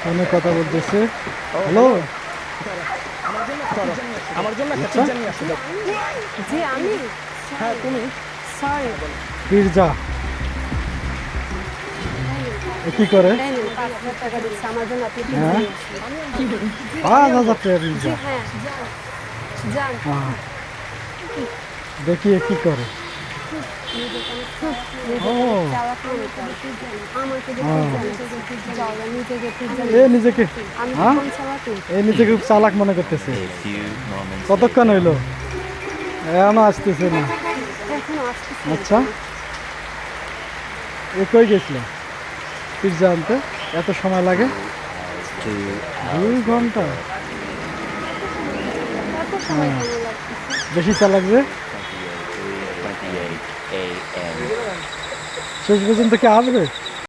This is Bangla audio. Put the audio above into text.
ফোনে কথা বলতেছে। হ্যালো, আমার জন্য একটা পিজ্জা নিয়ে আসো। জি আমি হ্যাঁ তুমি। সরি পিৎজা কি করে? 5,000 টাকা দিচ্ছি আমার জন্য আপনি পিজ্জা হ্যাঁ, নিয়ে আসুন। 5,000 টাকা জি পিৎজা। হ্যাঁ যান হ্যাঁ, দেখি কি করে। ও, চালাক মানুষ আমাকে দিয়ে হ্যাঁ। পিজ্জা যাও না, নিজেকে পিজ্জা এ নিজেকে, আমি হ্যাঁ, কোন চালাক নাকি? এ নিজেকে খুব চালাক মনে করতেছে। A few moments কতক্ষণ later. হইলো? এখনো আসতেছে না। এখনো আসতেছে না। আচ্ছা, এ কই গেছিল পিৎজা আনতে? এত সময় লাগে? 2 2 ঘন্টা? এত সময় কেন লাগতেছে? বেশি চালাক যে। 28 a.m. শেষ পর্যন্ত কি আসবে?